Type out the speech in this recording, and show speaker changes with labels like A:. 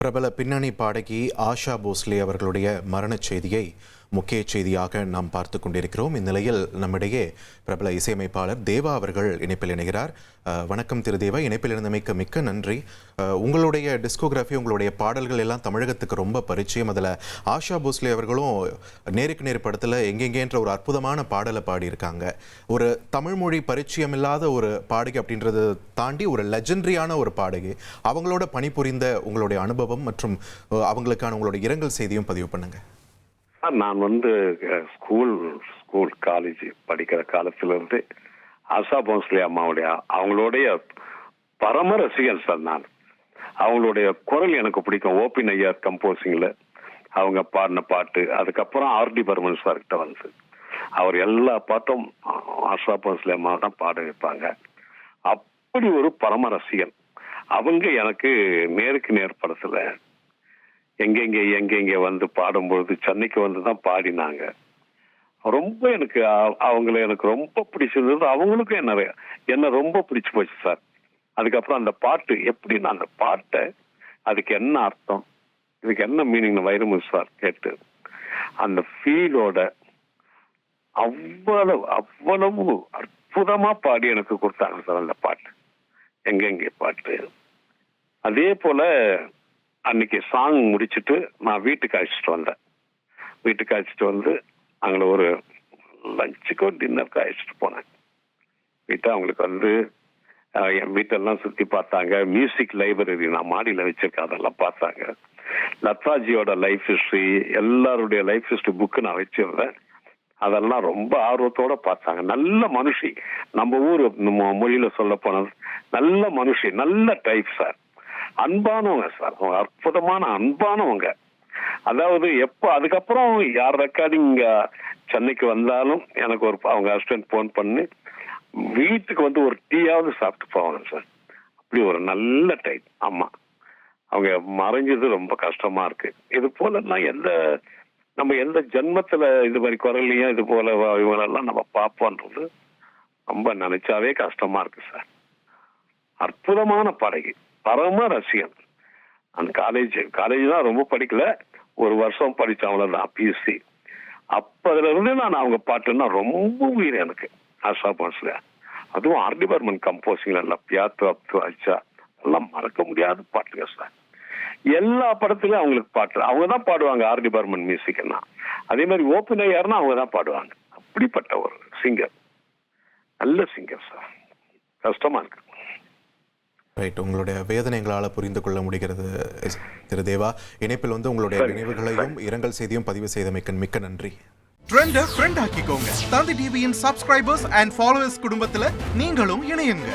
A: பிரபல பின்னணி பாடகி ஆஷா போஸ்லே அவர்களுடைய மரணச் செய்தியை முக்கிய செய்தியாக நாம் பார்த்து கொண்டிருக்கிறோம். இந்நிலையில் நம்மிடையே பிரபல இசையமைப்பாளர் தேவா அவர்கள் இணைப்பில் இணைகிறார். வணக்கம் திரு தேவா, இணைப்பில் இருந்தமைக்கு மிக்க நன்றி. உங்களுடைய டிஸ்கோகிராஃபி, உங்களுடைய பாடல்கள் எல்லாம் தமிழகத்துக்கு ரொம்ப பரிச்சயம். அதில் ஆஷா போஸ்லே அவர்களும் நேருக்கு நேர் படத்தில் எங்கெங்கேன்ற ஒரு அற்புதமான பாடலை பாடியிருக்காங்க. ஒரு தமிழ் மொழி பரிச்சயம் இல்லாத ஒரு பாடகி அப்படின்றத தாண்டி ஒரு லெஜெண்டரியான ஒரு பாடகி. அவங்களோட பணிபுரிந்த உங்களுடைய அனுபவம் மற்றும் அவங்களுக்கான உங்களுடைய இரங்கல் செய்தியும் பதிவு பண்ணுங்க.
B: நான் ஸ்கூல் காலேஜ் படிக்கிற காலத்திலிருந்து ஆஷா போஸ்லே அம்மாவுடைய அவங்களுடைய பரம ரசிகன் சார். நான் அவங்களுடைய குரல் எனக்கு பிடிக்கும். ஓபி நையார் கம்போசிங்ல அவங்க பாடின பாட்டு, அதுக்கப்புறம் ஆர்டி பர்மன் சார் கிட்ட வந்து அவர் எல்லா பாட்டும் ஆஷா போஸ்லே அம்மா தான் பாட வைப்பாங்க. அப்படி ஒரு பரம ரசிகன் அவங்க. எனக்கு நேருக்கு நேர் படத்துல எங்கெங்கே வந்து பாடும்பொழுது சென்னைக்கு வந்து தான் பாடினாங்க. ரொம்ப எனக்கு அவங்கள எனக்கு ரொம்ப பிடிச்சிருந்தது. அவங்களுக்கும் என்ன ரொம்ப பிடிச்சு போச்சு சார். அதுக்கப்புறம் அந்த பாட்டு எப்படின்னா, அந்த பாட்டை அதுக்கு என்ன அர்த்தம், இதுக்கு என்ன மீனிங் வைரமுத்து சார் கேட்டு அந்த ஃபீலோட அவ்வளவு அற்புதமா பாடி எனக்கு கொடுத்தாங்க சார் அந்த பாட்டு, எங்கெங்கே பாட்டு. அதே போல அன்னைக்கு சாங் முடிச்சுட்டு நான் வீட்டுக்கு அழைச்சிட்டு வந்து அங்கே ஒரு லஞ்சுக்கோ டின்னருக்கு அழைச்சிட்டு போனேன். அவங்களுக்கு வந்து என் வீட்டெல்லாம் சுற்றி பார்த்தாங்க. மியூசிக் லைப்ரரி நான் மாடியில் வச்சிருக்கேன், அதெல்லாம் பார்த்தாங்க. லதாஜியோட லைஃப் ஹிஸ்டரி, எல்லாருடைய லைஃப் ஹிஸ்டரி புக்கு நான் வச்சிருந்தேன். அதெல்லாம் ரொம்ப ஆர்வத்தோட பார்த்தாங்க. நல்ல மனுஷி, நம்ம ஊர் மொழியில சொல்ல போனது நல்ல மனுஷி, நல்ல டைப் சார். அன்பானவங்க சார், அற்புதமான அன்பானவங்க. அதாவது எப்போ அதுக்கப்புறம் யார் ரெக்கார்டிங் சென்னைக்கு வந்தாலும் எனக்கு அவங்க அசிஸ்டன்ட் போன் பண்ணி வீட்டுக்கு வந்து ஒரு டீயாவது சாப்பிட்டு போவாங்க சார். அப்படி ஒரு நல்ல டைப். ஆமா, அவங்க மறைஞ்சது ரொம்ப கஷ்டமா இருக்கு. இது போல நம்ம எந்த ஜென்மத்துல இது மாதிரி குரலையும் இது போல இவங்களெல்லாம் நம்ம பார்ப்போன்றது ரொம்ப நினைச்சாவே கஷ்டமா இருக்கு சார். அற்புதமான பாடகி, பரம ரசிகன். அந்த காலேஜ் தான் ரொம்ப படிக்கல, ஒரு வருஷம் படிச்சேன், அவ்வளவுதான், பிஎஸ்சி. அப்பதுல இருந்து நான் அவங்க பாட்டுன்னா ரொம்ப உயிர் எனக்கு ஆஷா போஸ்லே. அதுவும் ஆர்டி பர்மன் கம்போசிங்ல எல்லாம் பியாத்தோ அப்து அச்சா எல்லாம் மறக்க முடியாத பாட்டுங்க சார். எல்லா படத்துலயும் அவங்களுக்கு பாட்டு அவங்க தான் பாடுவாங்க. ஆர்டி பர்மன் மியூசிக்னா அதே மாதிரி ஓபி நையார்னா அவங்க தான் பாடுவாங்க. அப்படிப்பட்ட ஒரு சிங்கர், நல்ல சிங்கர் சார். கஷ்டமா இருக்கு.
A: ரைட், உங்களுடைய வேதனைகளால் புரிந்து கொள்ள முடிகிறது திரு தேவா. இணைப்பில் வந்து உங்களுடைய நினைவுகளையும் இரங்கல் செய்தியும் பதிவு செய்தமைக்கு மிக்க நன்றி.
C: ட்ரெண்டை ஃப்ரெண்ட் ஆக்கிக்கோங்க. தந்தி டிவியின் சப்ஸ்கிரைபர்ஸ் அண்ட் ஃபாலோவர்ஸ் குடும்பத்தில் நீங்களும் இணையுங்க.